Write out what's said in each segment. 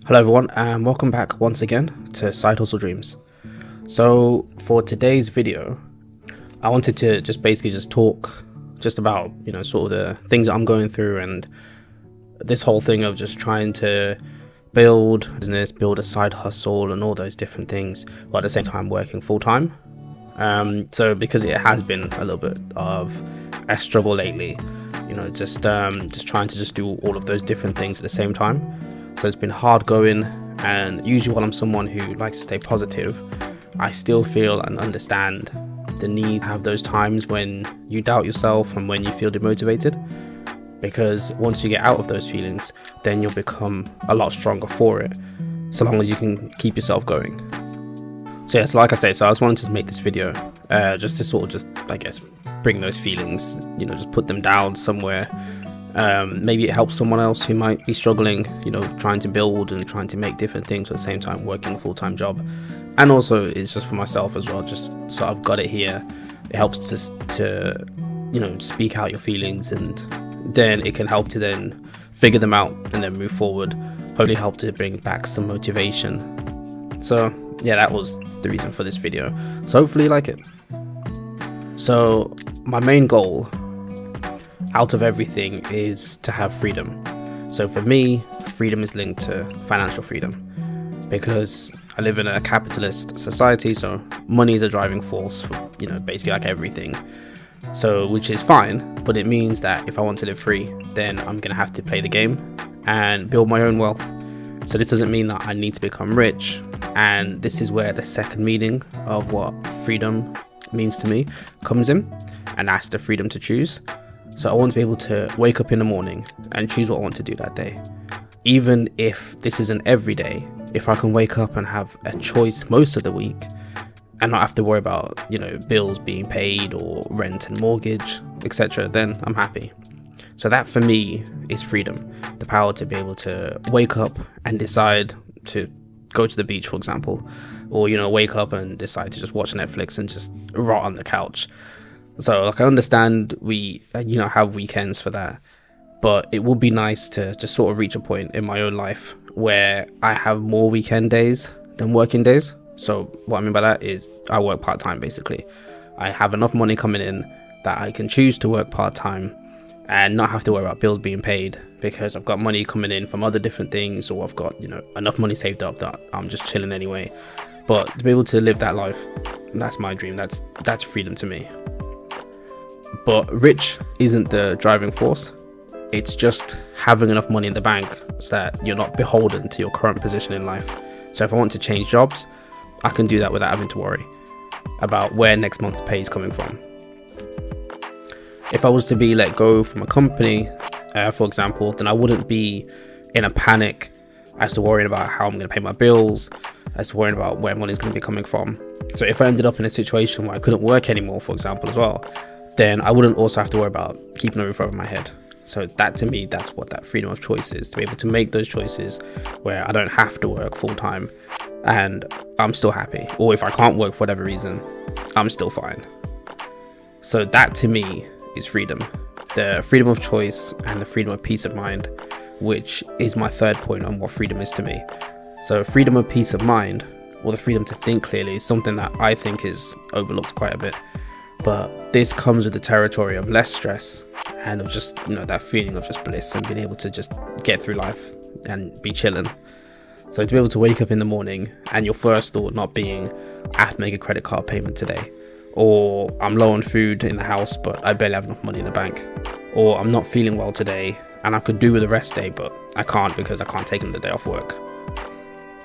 Hello everyone, and welcome back once again to Side Hustle Dreams. So for today's video, I wanted to basically talk about, sort of the things that I'm going through and this whole thing of just trying to build a business, build a side hustle and all those different things, while at the same time working full time. So because it has been a little bit of a struggle lately, just trying to do all of those different things at the same time. So it's been hard going, and usually while I'm someone who likes to stay positive, I still feel and understand the need to have those times when you doubt yourself and when you feel demotivated, because once you get out of those feelings, then you'll become a lot stronger for it, so long as you can keep yourself going. So yes, like I say, so I just wanted to make this video just to sort of I guess bring those feelings, just put them down somewhere. Maybe it helps someone else who might be struggling, trying to build and trying to make different things at the same time, working a full-time job. And also it's just for myself as well, just so I've got it here. It helps to speak out your feelings, and then it can help to then figure them out and then move forward, hopefully help to bring back some motivation. So yeah, that was the reason for this video, so hopefully you like it. So my main goal out of everything is to have freedom. So for me, freedom is linked to financial freedom, because I live in a capitalist society, so money is a driving force for basically like everything. So which is fine, but it means that if I want to live free, then I'm gonna have to play the game and build my own wealth. So this doesn't mean that I need to become rich, and this is where the second meaning of what freedom means to me comes in, and that's the freedom to choose. So I want to be able to wake up in the morning and choose what I want to do that day. Even if this isn't every day, if I can wake up and have a choice most of the week and not have to worry about, bills being paid or rent and mortgage, etc., then I'm happy. So that for me is freedom. The power to be able to wake up and decide to go to the beach, for example, or, wake up and decide to just watch Netflix and just rot on the couch. So I understand we have weekends for that, but it would be nice to just sort of reach a point in my own life where I have more weekend days than working days. So what I mean by that is I work part-time basically. I have enough money coming in that I can choose to work part-time and not have to worry about bills being paid, because I've got money coming in from other different things, or I've got enough money saved up that I'm just chilling anyway. But to be able to live that life, that's my dream. That's freedom to me. But rich isn't the driving force. It's just having enough money in the bank so that you're not beholden to your current position in life. So if I want to change jobs, I can do that without having to worry about where next month's pay is coming from. If I was to be let go from a company, for example, then I wouldn't be in a panic as to worrying about how I'm going to pay my bills, as to worrying about where money's going to be coming from. So if I ended up in a situation where I couldn't work anymore, for example, as well, then I wouldn't also have to worry about keeping a roof over my head. So that, to me, that's what that freedom of choice is, to be able to make those choices where I don't have to work full time and I'm still happy. Or if I can't work for whatever reason, I'm still fine. So that to me is freedom. The freedom of choice and the freedom of peace of mind, which is my third point on what freedom is to me. So freedom of peace of mind, or the freedom to think clearly, is something that I think is overlooked quite a bit. But this comes with the territory of less stress and of just, that feeling of just bliss and being able to just get through life and be chilling. So to be able to wake up in the morning and your first thought not being, I have to make a credit card payment today, or I'm low on food in the house but I barely have enough money in the bank, or I'm not feeling well today and I could do with a rest day but I can't because I can't take another day off work.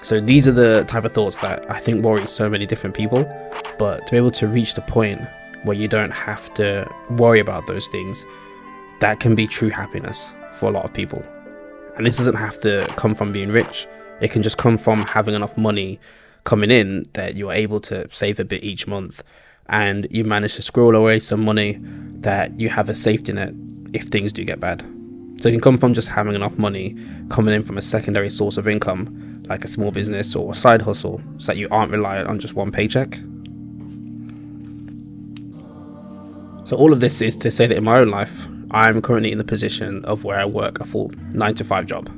So these are the type of thoughts that I think worry so many different people. But to be able to reach the point where you don't have to worry about those things, that can be true happiness for a lot of people. And this doesn't have to come from being rich. It can just come from having enough money coming in that you're able to save a bit each month, and you manage to squirrel away some money that you have a safety net if things do get bad. So it can come from just having enough money coming in from a secondary source of income, like a small business or a side hustle, so that you aren't reliant on just one paycheck. So all of this is to say that in my own life, I'm currently in the position of where I work a full 9-to-5 job.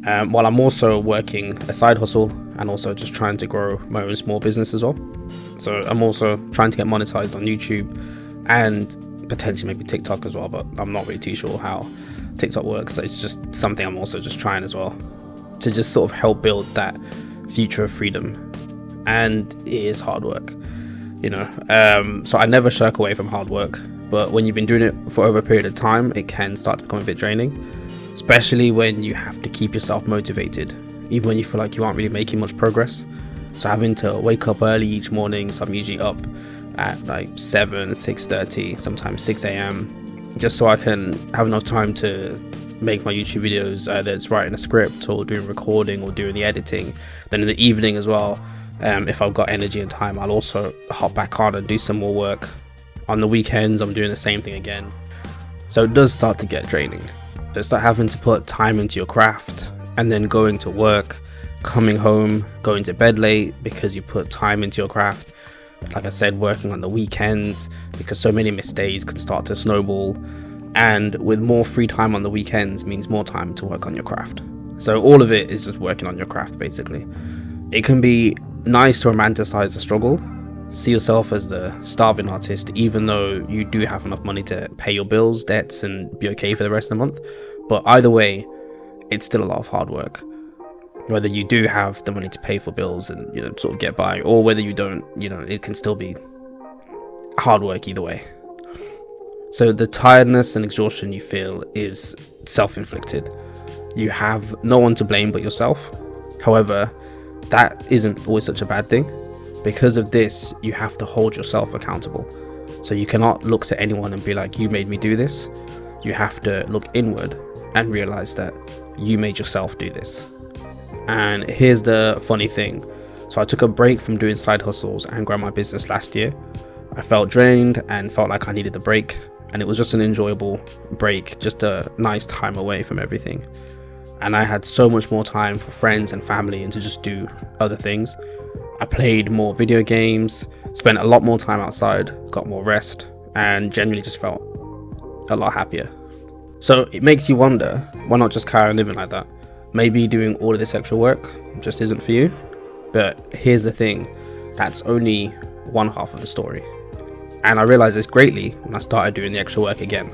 while I'm also working a side hustle and also just trying to grow my own small business as well. So I'm also trying to get monetized on YouTube and potentially maybe TikTok as well, but I'm not really too sure how TikTok works. So it's just something I'm also just trying as well to just sort of help build that future of freedom. And it is hard work, you know. So I never shirk away from hard work, but when you've been doing it for over a period of time, it can start to become a bit draining, especially when you have to keep yourself motivated, even when you feel like you aren't really making much progress. So having to wake up early each morning, so I'm usually up at like 7, 6:30, sometimes 6 a.m, just so I can have enough time to make my YouTube videos, either it's writing a script or doing recording or doing the editing. Then in the evening as well, if I've got energy and time, I'll also hop back on and do some more work. On the weekends, I'm doing the same thing again. So it does start to get draining. So start having to put time into your craft and then going to work, coming home, going to bed late because you put time into your craft. Like I said, working on the weekends because so many missed days can start to snowball. And with more free time on the weekends means more time to work on your craft. So all of it is just working on your craft, basically. It can be nice to romanticize the struggle, see yourself as the starving artist, even though you do have enough money to pay your bills, debts, and be okay for the rest of the month. But either way, it's still a lot of hard work. Whether you do have the money to pay for bills and, you know, sort of get by, or whether you don't, you know, it can still be hard work either way. So the tiredness and exhaustion you feel is self-inflicted. You have no one to blame but yourself. However, that isn't always such a bad thing. Because of this, you have to hold yourself accountable. So you cannot look to anyone and be like, you made me do this. You have to look inward and realize that you made yourself do this. And here's the funny thing. So I took a break from doing side hustles and growing my business last year. I felt drained and felt like I needed the break. And it was just an enjoyable break, just a nice time away from everything. And I had so much more time for friends and family and to just do other things. I played more video games, spent a lot more time outside, got more rest, and generally just felt a lot happier. So it makes you wonder, why not just carry on living like that? Maybe doing all of this extra work just isn't for you. But here's the thing, that's only one half of the story. And I realized this greatly when I started doing the extra work again.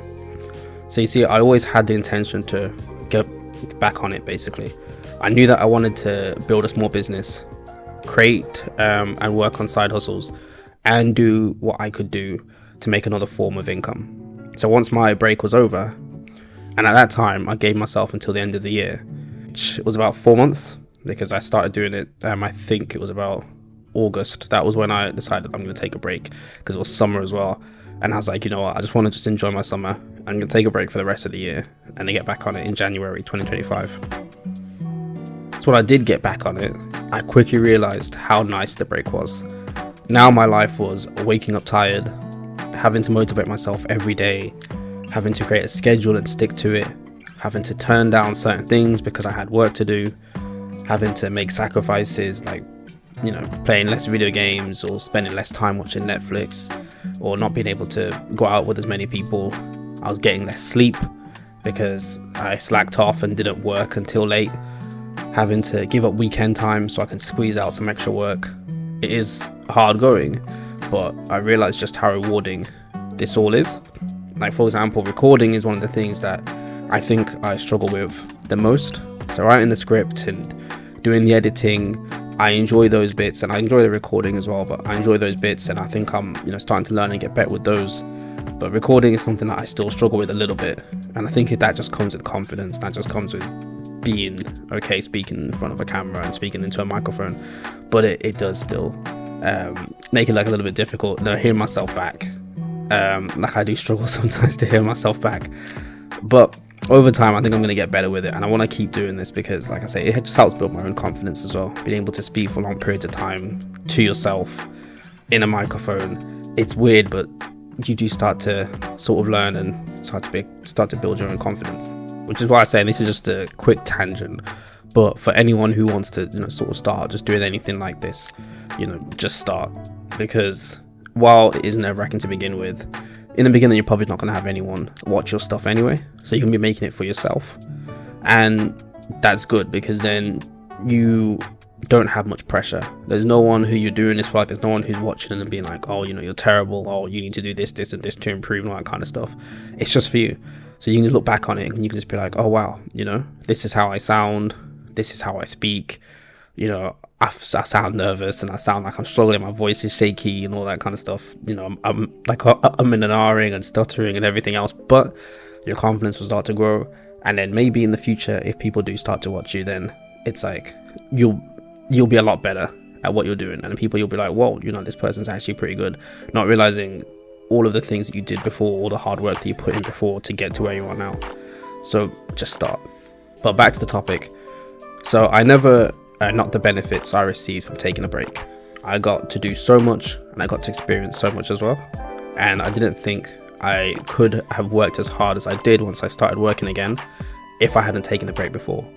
So you see, I always had the intention to get back on it, basically. I knew that I wanted to build a small business, create and work on side hustles, and do what I could do to make another form of income. So once my break was over, and at that time I gave myself until the end of the year, which was about 4 months, because I started doing it, I think it was about August. That was when I decided I'm going to take a break, because it was summer as well. And I was like, you know what, I just want to just enjoy my summer. I'm going to take a break for the rest of the year and then get back on it in January 2025. So when I did get back on it, I quickly realized how nice the break was. Now my life was waking up tired, having to motivate myself every day, having to create a schedule and stick to it, having to turn down certain things because I had work to do, having to make sacrifices like, you know, playing less video games or spending less time watching Netflix, or not being able to go out with as many people. I was getting less sleep because I slacked off and didn't work until late, having to give up weekend time so I can squeeze out some extra work. It is hard going, but I realized just how rewarding this all is. Like, for example, recording is one of the things that I think I struggle with the most. So writing the script and doing the editing, I enjoy those bits, and I enjoy the recording as well, but I enjoy those bits, and I think I'm, you know, starting to learn and get better with those. But recording is something that I still struggle with a little bit, and I think that just comes with confidence. That just comes with being okay speaking in front of a camera and speaking into a microphone. But it does still make it like a little bit difficult, you know, hearing myself back. Like, I do struggle sometimes to hear myself back, but over time I think I'm going to get better with it, and I want to keep doing this because, like I say, it just helps build my own confidence as well. Being able to speak for long periods of time to yourself in a microphone, it's weird, but you do start to sort of learn and start to build your own confidence, which is why I say this is just a quick tangent. But for anyone who wants to, you know, sort of start just doing anything like this, you know, just start, because while it is nerve-wracking to begin with, in the beginning you're probably not going to have anyone watch your stuff anyway, so you can be making it for yourself. And that's good, because then you don't have much pressure. There's no one who you're doing this for. Like, there's no one who's watching and being like, oh, you know, you're terrible, oh, you need to do this, this, and this to improve, and all that kind of stuff. It's just for you. So you can just look back on it and you can just be like, oh wow, you know, this is how I sound, this is how I speak, you know, I sound nervous and I sound like I'm struggling, my voice is shaky and all that kind of stuff. You know, I'm like, I'm in an R-ing and stuttering and everything else, but your confidence will start to grow. And then maybe in the future, if people do start to watch you, then it's like you'll be a lot better at what you're doing, and people, you'll be like, whoa, you know, this person's actually pretty good, not realizing all of the things that you did before, all the hard work that you put in before to get to where you are now. So just start. But back to the topic. So I never not the benefits I received from taking a break. I got to do so much and I got to experience so much as well, and I didn't think I could have worked as hard as I did once I started working again if I hadn't taken a break before.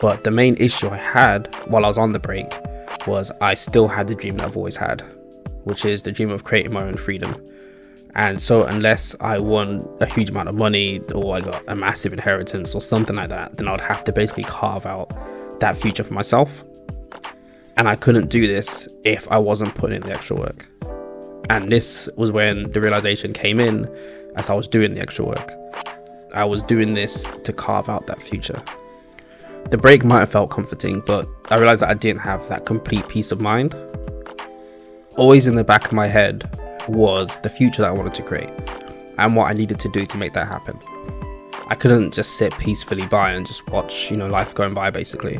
But the main issue I had while I was on the break was I still had the dream that I've always had, which is the dream of creating my own freedom. And so unless I won a huge amount of money or I got a massive inheritance or something like that, then I'd have to basically carve out that future for myself. And I couldn't do this if I wasn't putting in the extra work. And this was when the realization came in as I was doing the extra work. I was doing this to carve out that future. The break might have felt comforting, but I realized that I didn't have that complete peace of mind. Always in the back of my head was the future that I wanted to create and what I needed to do to make that happen. I couldn't just sit peacefully by and just watch, you know, life going by basically,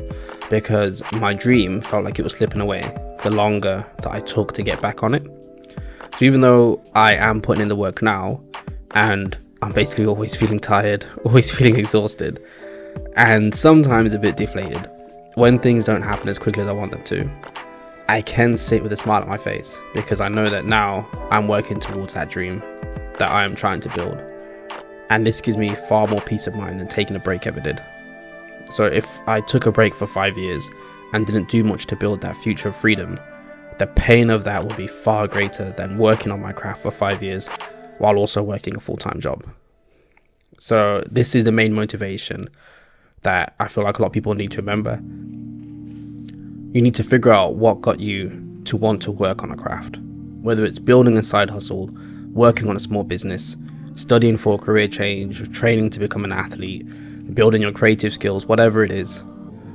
because my dream felt like it was slipping away the longer that I took to get back on it. So even though I am putting in the work now and I'm basically always feeling tired, always feeling exhausted, and sometimes a bit deflated when things don't happen as quickly as I want them to, I can sit with a smile on my face because I know that now I'm working towards that dream that I am trying to build. And this gives me far more peace of mind than taking a break ever did. So if I took a break for 5 years and didn't do much to build that future of freedom, the pain of that will be far greater than working on my craft for 5 years while also working a full-time job. So this is the main motivation that I feel like a lot of people need to remember. You need to figure out what got you to want to work on a craft, whether it's building a side hustle, working on a small business, studying for a career change, training to become an athlete, building your creative skills, whatever it is.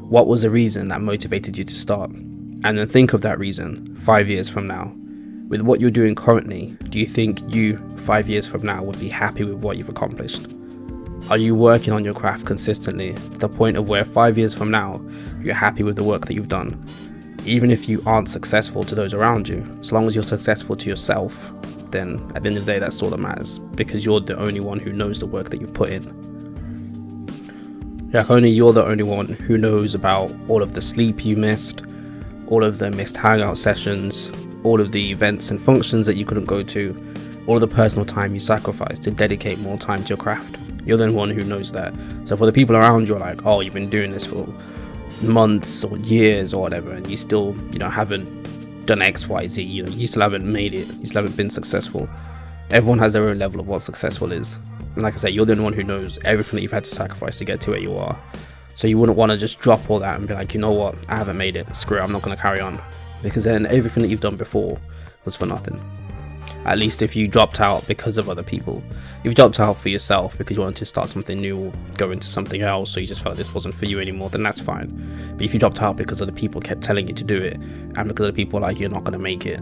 What was the reason that motivated you to start? And then think of that reason 5 years from now. With what you're doing currently, do you think you 5 years from now would be happy with what you've accomplished? Are you working on your craft consistently to the point of where 5 years from now, you're happy with the work that you've done? Even if you aren't successful to those around you, as long as you're successful to yourself, then at the end of the day, that's all that matters, because you're the only one who knows the work that you put in. Like, only you're the only one who knows about all of the sleep you missed, all of the missed hangout sessions, all of the events and functions that you couldn't go to, all of the personal time you sacrificed to dedicate more time to your craft. You're the only one who knows that. So for the people around you are like, oh, you've been doing this for months or years or whatever, and you still, you know, haven't done X, Y, Z, you know, you still haven't made it, you still haven't been successful. Everyone has their own level of what successful is. And like I said, you're the only one who knows everything that you've had to sacrifice to get to where you are. So you wouldn't want to just drop all that and be like, you know what, I haven't made it, screw it, I'm not going to carry on. Because then everything that you've done before was for nothing. At least if you dropped out because of other people. If you dropped out for yourself because you wanted to start something new or go into something else, so you just felt this wasn't for you anymore, then that's fine. But if you dropped out because other people kept telling you to do it, and because other people are like, you're not going to make it,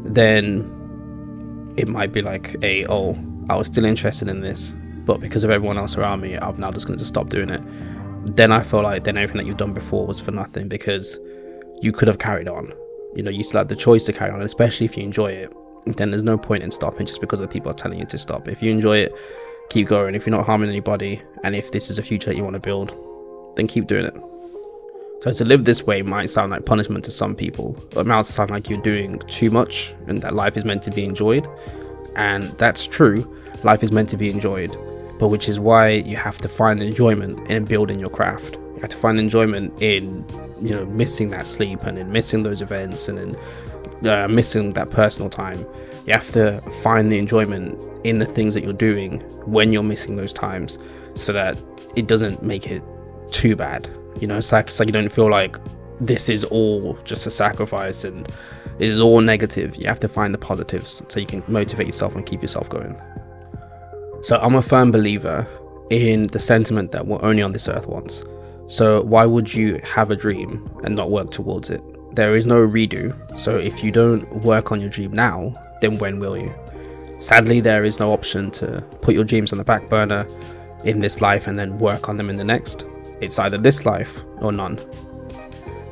then it might be like, oh, I was still interested in this, but because of everyone else around me, I'm now just going to stop doing it. Then I feel like then everything that you've done before was for nothing, because you could have carried on. You know, you still had the choice to carry on, especially if you enjoy it. Then there's no point in stopping just because the people are telling you to stop. If you enjoy it, keep going. If you're not harming anybody, and if this is a future that you want to build, then keep doing it. So to live this way might sound like punishment to some people, but it might also sound like you're doing too much and that life is meant to be enjoyed. And that's true, life is meant to be enjoyed, but which is why you have to find enjoyment in building your craft. You have to find enjoyment in, you know, missing that sleep and in missing those events and in missing that personal time. You have to find the enjoyment in the things that you're doing when you're missing those times, so that it doesn't make it too bad. You know, it's like you don't feel like this is all just a sacrifice and it is all negative. You have to find the positives so you can motivate yourself and keep yourself going. So I'm a firm believer in the sentiment that we're only on this earth once. So why would you have a dream and not work towards it? There is no redo. So if you don't work on your dream now, then when will you? Sadly, there is no option to put your dreams on the back burner in this life and then work on them in the next. It's either this life or none.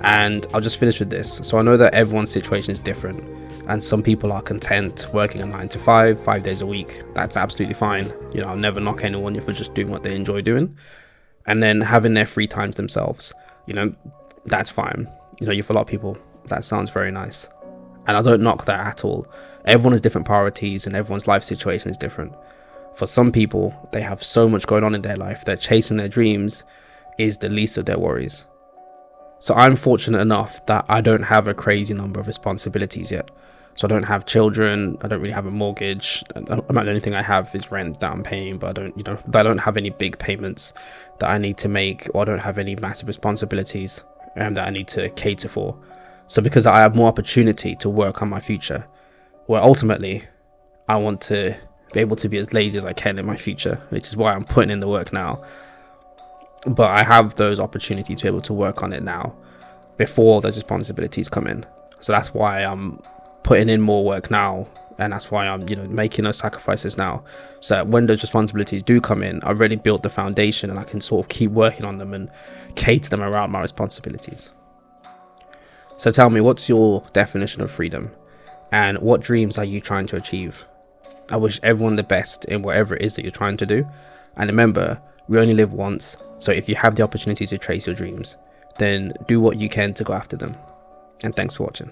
And I'll just finish with this. So I know that everyone's situation is different, and some people are content working a 9 to 5, 5 days a week. That's absolutely fine. You know, I'll never knock anyone for just doing what they enjoy doing. And then having their free times themselves, you know, that's fine. You know, for a lot of people, that sounds very nice. And I don't knock that at all. Everyone has different priorities and everyone's life situation is different. For some people, they have so much going on in their life that chasing their dreams is the least of their worries. So I'm fortunate enough that I don't have a crazy number of responsibilities yet. So I don't have children, I don't really have a mortgage. The only thing I have is rent that I'm paying, but I don't have any big payments that I need to make, or I don't have any massive responsibilities that I need to cater for. So because I have more opportunity to work on my future, well, ultimately, I want to be able to be as lazy as I can in my future, which is why I'm putting in the work now. But I have those opportunities to be able to work on it now before those responsibilities come in. So that's why I'm putting in more work now, and that's why I'm making those sacrifices now, so that when those responsibilities do come in, I've already built the foundation and I can sort of keep working on them and cater them around my responsibilities. So tell me, what's your definition of freedom, and what dreams are you trying to achieve? I wish everyone the best in whatever it is that you're trying to do, and remember, we only live once. So if you have the opportunity to chase your dreams, then do what you can to go after them. And thanks for watching.